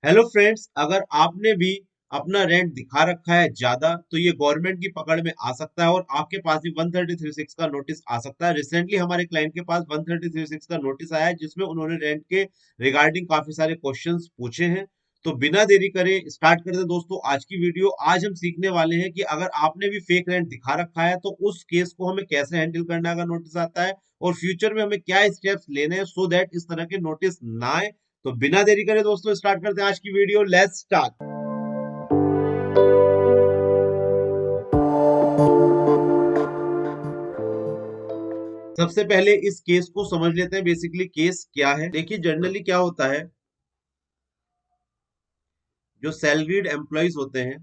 Hello friends, अगर आपने भी अपना रेंट दिखा रखा है ज्यादा तो ये गवर्नमेंट की पकड़ में आ सकता है और आपके पास भी 133(6) का नोटिस आ सकता है। रिसेंटली हमारे क्लाइंट के पास 133(6) का नोटिस आया है जिसमें उन्होंने रेंट के रिगार्डिंग काफी सारे क्वेश्चंस पूछे हैं। तो बिना देरी करे स्टार्ट करते हैं दोस्तों आज की वीडियो। आज हम सीखने वाले हैं कि अगर आपने भी फेक रेंट दिखा रखा है तो उस केस को हमें कैसे हैंडल करना अगर नोटिस आता है, और फ्यूचर में हमें क्या स्टेप्स लेने हैं सो दैट इस तरह के नोटिस ना आए। तो बिना देरी करे दोस्तों स्टार्ट करते हैं आज की वीडियो। Let's start. सबसे पहले इस केस को समझ लेते हैं, बेसिकली केस क्या है। देखिए जनरली क्या होता है, जो सैलरीड एम्प्लॉयज होते हैं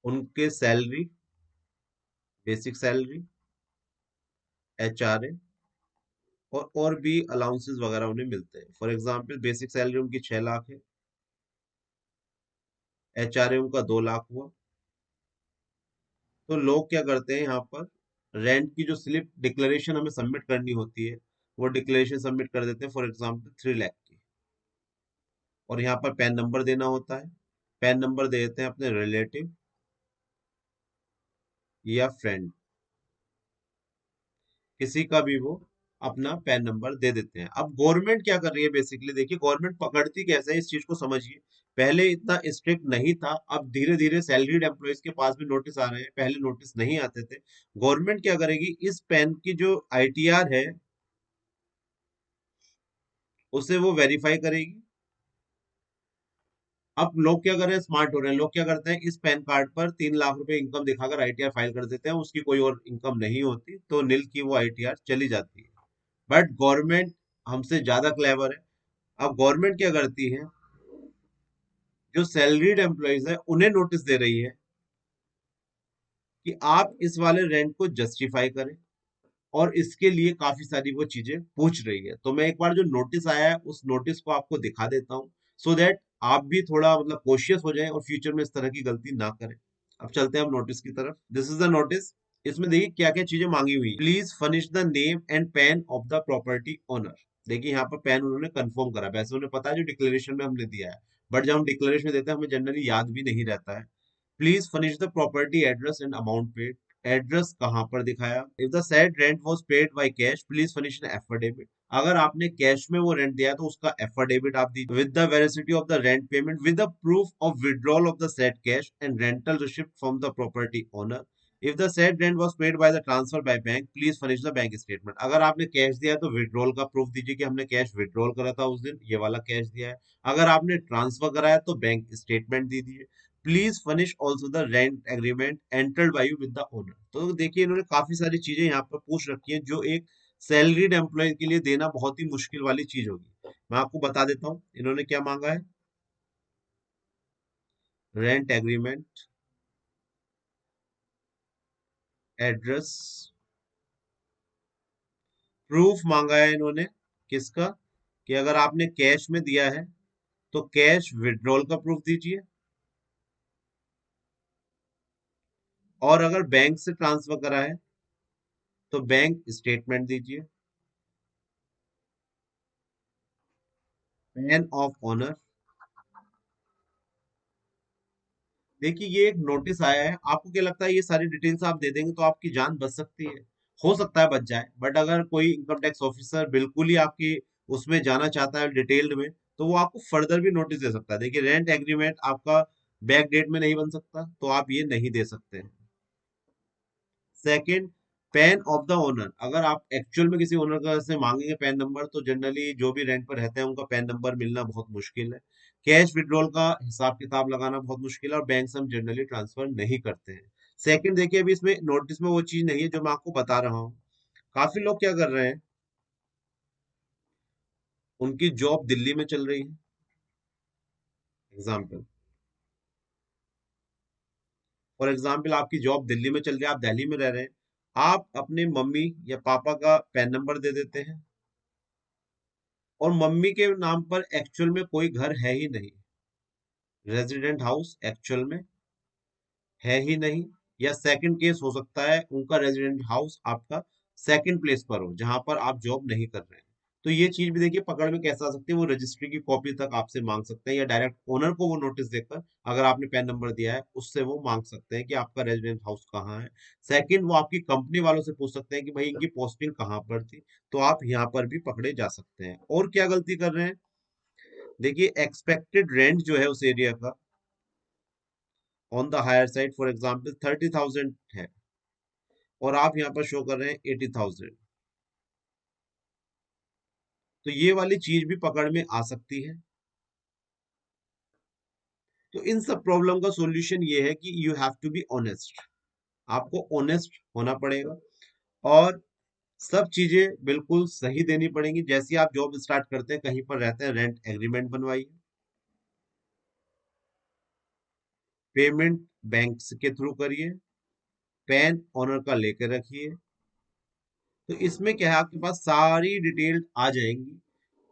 उनके सैलरी, बेसिक सैलरी, एचआरए और भी अलाउंसेस वगैरह उन्हें मिलते हैं। फॉर एग्जांपल बेसिक सैलरी उनकी 6 लाख है, एचआरए उनका 2 लाख हुआ। तो लोग क्या करते हैं, यहाँ पर रेंट की जो स्लिप डिक्लेरेशन हमें सबमिट करनी होती है वो डिक्लेरेशन सबमिट कर देते हैं, फॉर एग्जाम्पल 3 लाख की। और यहाँ पर पैन नंबर देना होता है। पैन नंबर दे देते हैं अपने रिलेटिव या फ्रेंड, किसी का भी वो अपना पैन नंबर दे देते हैं। अब गवर्नमेंट क्या कर रही है, बेसिकली देखिए गवर्नमेंट पकड़ती कैसे है इस चीज को समझिए। पहले इतना स्ट्रिक्ट नहीं था, अब धीरे धीरे सैलरीड एम्प्लॉयज के पास भी नोटिस आ रहे हैं, पहले नोटिस नहीं आते थे। गवर्नमेंट क्या करेगी, इस पैन की जो आईटीआर है उसे वो वेरीफाई करेगी। अब लोग क्या कर रहे हैं, स्मार्ट हो रहे हैं। लोग क्या करते हैं, इस पैन कार्ड पर 3 लाख रुपए इनकम दिखाकर आईटीआर फाइल कर देते हैं, उसकी कोई और इनकम नहीं होती तो नील की वो आईटीआर चली जाती है। बट गवर्नमेंट हमसे ज्यादा क्लेवर है। अब गवर्नमेंट क्या करती है, जो सैलरीड एम्प्लॉयज है उन्हें नोटिस दे रही है कि आप इस वाले रेंट को जस्टिफाई करें, और इसके लिए काफी सारी वो चीजें पूछ रही है। तो मैं एक बार जो नोटिस आया है उस नोटिस को आपको दिखा देता हूँ, सो दैट आप भी थोड़ा मतलब कोशियस हो जाए और फ्यूचर में इस तरह की गलती ना करें। अब चलते हैं हम नोटिस की तरफ। This is the notice. इसमें देखिए क्या क्या चीजें मांगी हुई। Please furnish the name and pan of the property owner. देखिए यहाँ पर पैन उन्होंने कंफर्म करा, वैसे उन्हें पता है जो डिक्लेरेशन में हमने दिया है, बट जब हम डिक्लेरेशन देते हैं हमें जनरली याद भी नहीं रहता है। Please furnish the property address and amount paid. Address कहाँ पर दिखाया। If the said rent was paid by cash please furnish an affidavit. अगर आपने कैश में वो रेंट दिया है तो उसका एफिडेविट आप दीजिए with the veracity of the rent payment with the proof of withdrawal of the said cash and rental receipt from the property owner. If the said rent was paid by the transfer by bank please furnish the bank statement. अगर आपने cash दिया है तो withdrawal का proof दीजिए कि हमने cash withdrawal करा था उस दिन, ये वाला कैश दिया है। अगर आपने ट्रांसफर कराया तो बैंक स्टेटमेंट दीजिए। Please furnish also the rent agreement entered by you with the owner. तो देखिए इन्होंने काफी सारी चीजें यहाँ पर पूछ रखी हैं जो एक सैलरीड एम्प्लॉय के लिए देना बहुत ही मुश्किल वाली चीज होगी। मैं आपको बता देता हूँ इन्होंने क्या मांगा है। रेंट एग्रीमेंट, एड्रेस, प्रूफ मांगा है इन्होंने। किसका, कि अगर आपने कैश में दिया है तो कैश विड्रॉल का प्रूफ दीजिए, और अगर बैंक से ट्रांसफर करा है तो बैंक स्टेटमेंट दीजिए। Pan of owner. देखिए ये एक नोटिस आया है, आपको क्या लगता है ये सारी डिटेल्स आप दे देंगे तो आपकी जान बच सकती है? हो सकता है बच जाए, बट अगर कोई इनकम टैक्स ऑफिसर बिल्कुल ही आपकी उसमें जाना चाहता है डिटेल्ड में, तो वो आपको फर्दर भी नोटिस दे सकता है। देखिए रेंट एग्रीमेंट आपका बैक डेट में नहीं बन सकता तो आप ये नहीं दे सकते हैं। Second, pan of the owner. अगर आप एक्चुअल में किसी ओनर का से मांगेंगे पैन नंबर तो जनरली जो भी रेंट पर रहते हैं उनका पैन नंबर मिलना बहुत मुश्किल है। कैश विड्रॉल का हिसाब किताब लगाना बहुत मुश्किल है, और बैंक से हम जनरली ट्रांसफर नहीं करते हैं। सेकंड देखिए, अभी इसमें नोटिस में वो चीज नहीं है जो मैं आपको बता रहा हूँ। काफी लोग क्या कर रहे हैं, उनकी जॉब दिल्ली में चल रही है। एग्जाम्पल, फॉर एग्जाम्पल आपकी जॉब दिल्ली में चल रही है, आप दिल्ली में रह रहे हैं। आप अपने मम्मी या पापा का पैन नंबर दे देते हैं, और मम्मी के नाम पर एक्चुअल में कोई घर है ही नहीं, रेजिडेंट हाउस एक्चुअल में है ही नहीं। या सेकंड केस हो सकता है, उनका रेजिडेंट हाउस आपका सेकंड प्लेस पर हो जहां पर आप जॉब नहीं कर रहे हैं, तो ये चीज भी देखिए पकड़ में कैसे आ सकती है। वो रजिस्ट्री की कॉपी तक आपसे मांग सकते हैं, या डायरेक्ट ओनर को वो नोटिस देकर, अगर आपने पैन नंबर दिया है उससे वो मांग सकते हैं कि आपका रेजिडेंस हाउस कहाँ है। सेकंड, वो आपकी कंपनी वालों से पूछ सकते हैं कि भाई इनकी पोस्टिंग कहाँ पर थी, तो आप यहाँ पर भी पकड़े जा सकते हैं। और क्या गलती कर रहे हैं, देखिए एक्सपेक्टेड रेंट जो है उस एरिया का on the higher side for example 30,000 है, और आप यहाँ पर शो कर रहे हैं 80,000, तो ये वाली चीज भी पकड़ में आ सकती है। तो इन सब प्रॉब्लम का सॉल्यूशन ये है कि you have to be honest, आपको ऑनेस्ट होना पड़ेगा, और सब चीजें बिल्कुल सही देनी पड़ेंगी। जैसे ही आप जॉब स्टार्ट करते हैं, कहीं पर रहते हैं, रेंट एग्रीमेंट बनवाइए, पेमेंट बैंक के थ्रू करिए, पैन ऑनर का लेकर रखिए। तो इसमें क्या है, आपके पास सारी डिटेल आ जाएंगी,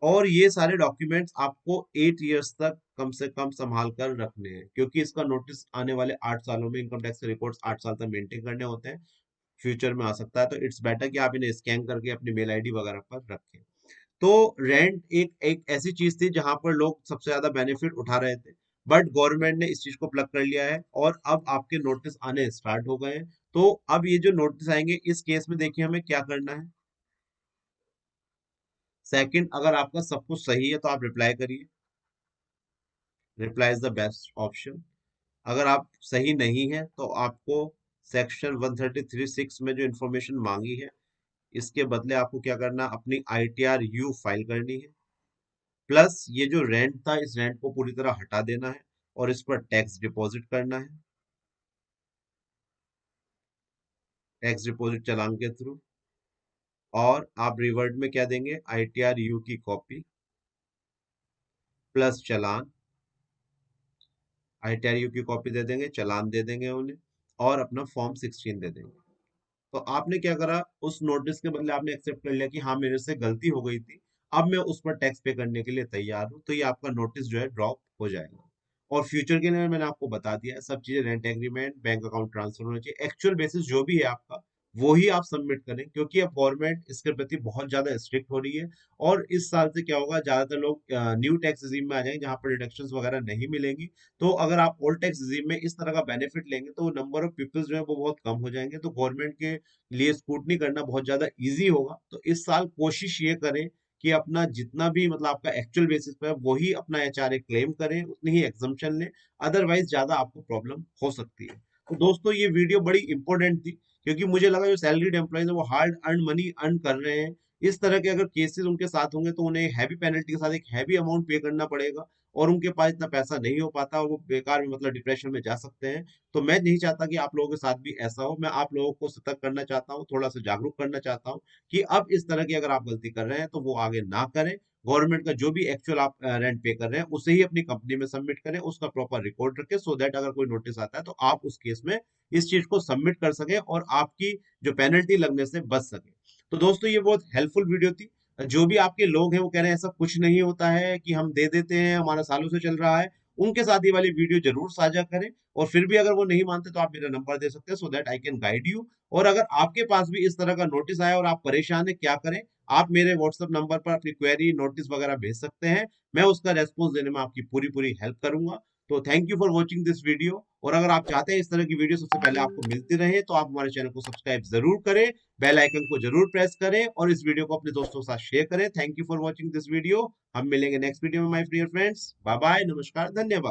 और ये सारे डॉक्यूमेंट्स आपको 8 इयर्स तक कम से कम संभाल कर रखने हैं, क्योंकि इसका नोटिस आने वाले 8 सालों में, इनकम टैक्स के रिकॉर्ड्स 8 साल तक मेंटेन करने होते हैं, फ्यूचर में आ सकता है। तो इट्स बेटर कि आप इन्हें स्कैन करके अपनी मेल आईडी वगैरह पर रखें। तो रेंट एक एक ऐसी चीज थी जहां पर लोग सबसे ज्यादा बेनिफिट उठा रहे थे, बट गवर्नमेंट ने इस चीज को प्लग कर लिया है, और अब आपके नोटिस आने स्टार्ट हो गए हैं। तो अब ये जो नोटिस आएंगे, इस केस में देखिए हमें क्या करना है। सेकंड, अगर आपका सब कुछ सही है तो आप रिप्लाई करिए, reply is the best option. अगर आप सही नहीं है तो आपको सेक्शन 133(6) में जो इंफॉर्मेशन मांगी है, इसके बदले आपको क्या करना है, अपनी आईटीआर यू फाइल करनी है, प्लस ये जो रेंट था इस रेंट को पूरी तरह हटा देना है, और इस पर टैक्स डिपॉजिट करना है, टैक्स डिपॉजिट चालान के थ्रू। और आप रिवर्ट में क्या देंगे, आईटीआर यू की copy plus challan, ITR you की कॉपी दे देंगे, चालान दे देंगे उन्हें, और अपना फॉर्म 16 दे देंगे। तो आपने क्या करा, उस नोटिस के बदले आपने एक्सेप्ट कर लिया कि हाँ मेरे से गलती हो गई थी, अब मैं उस पर टैक्स पे करने के लिए तैयार हूँ, तो ये आपका नोटिस जो है ड्रॉप हो जाएगा। और फ्यूचर के लिए मैंने आपको बता दिया है सब चीजें, rent agreement, bank account transfer होना चाहिए, एक्चुअल बेसिस जो भी है आपका वो ही आप सबमिट करें, क्योंकि अब गवर्नमेंट इसके प्रति बहुत ज्यादा स्ट्रिक्ट हो रही है। और इस साल से क्या होगा, ज्यादातर लोग न्यू टैक्स रिजीम में आ जाएंगे, जहां पर डिडक्शंस वगैरह नहीं मिलेंगी। तो अगर आप ओल्ड टैक्स रिजीम में इस तरह का बेनिफिट लेंगे, तो नंबर ऑफ पीपल्स जो है वो बहुत कम हो जाएंगे, तो गवर्नमेंट के लिए स्क्रूटनी करना बहुत ज्यादा इजी होगा। तो इस साल कोशिश ये करें कि अपना जितना भी मतलब आपका एक्चुअल बेसिस पे है, वही अपना एचआरए क्लेम करें, उतनी ही एग्जम्पशन लें, अदरवाइज ज्यादा आपको प्रॉब्लम हो सकती है। तो दोस्तों ये वीडियो बड़ी इंपॉर्टेंट थी, क्योंकि मुझे लगा जो सैलरीड एम्प्लॉइज है वो हार्ड अर्न मनी अर्न कर रहे हैं, इस तरह के अगर केसेस उनके साथ होंगे तो उन्हें हैवी पेनल्टी के साथ एक हैवी अमाउंट पे करना पड़ेगा, और उनके पास इतना पैसा नहीं हो पाता, और वो बेकार में मतलब डिप्रेशन में जा सकते हैं। तो मैं नहीं चाहता कि आप लोगों के साथ भी ऐसा हो, मैं आप लोगों को सतर्क करना चाहता हूँ, थोड़ा सा जागरूक करना चाहता हूँ कि अब इस तरह की अगर आप गलती कर रहे हैं तो वो आगे ना करें। गवर्नमेंट का जो भी एक्चुअल आप रेंट पे कर रहे हैं उसे ही अपनी कंपनी में सबमिट करें, उसका प्रॉपर रिकॉर्ड रखें, सो दैट अगर कोई नोटिस आता है तो आप उस केस में इस चीज को सबमिट कर सके, और आपकी जो पेनल्टी लगने से बच सके। तो दोस्तों ये बहुत हेल्पफुल वीडियो थी। जो भी आपके लोग हैं वो कह रहे हैं ऐसा कुछ नहीं होता है कि हम दे देते हैं, हमारा सालों से चल रहा है, उनके साथ ये वाली वीडियो जरूर साझा करें। और फिर भी अगर वो नहीं मानते तो आप मेरा नंबर दे सकते हैं, so that I can guide you. और अगर आपके पास भी इस तरह का नोटिस आया और आप परेशान है क्या करें, आप मेरे व्हाट्सएप नंबर पर अपनी क्वेरी नोटिस वगैरह भेज सकते हैं, मैं उसका रेस्पॉन्स देने में आपकी पूरी पूरी हेल्प करूंगा। तो thank you for watching this video. और अगर आप चाहते हैं इस तरह की वीडियो सबसे पहले आपको मिलती रहे, तो आप हमारे चैनल को सब्सक्राइब जरूर करें, बेल आइकन को जरूर प्रेस करें, और इस वीडियो को अपने दोस्तों के साथ शेयर करें। Thank you for watching this video. हम मिलेंगे नेक्स्ट वीडियो में my dear friends. Bye bye, नमस्कार, धन्यवाद।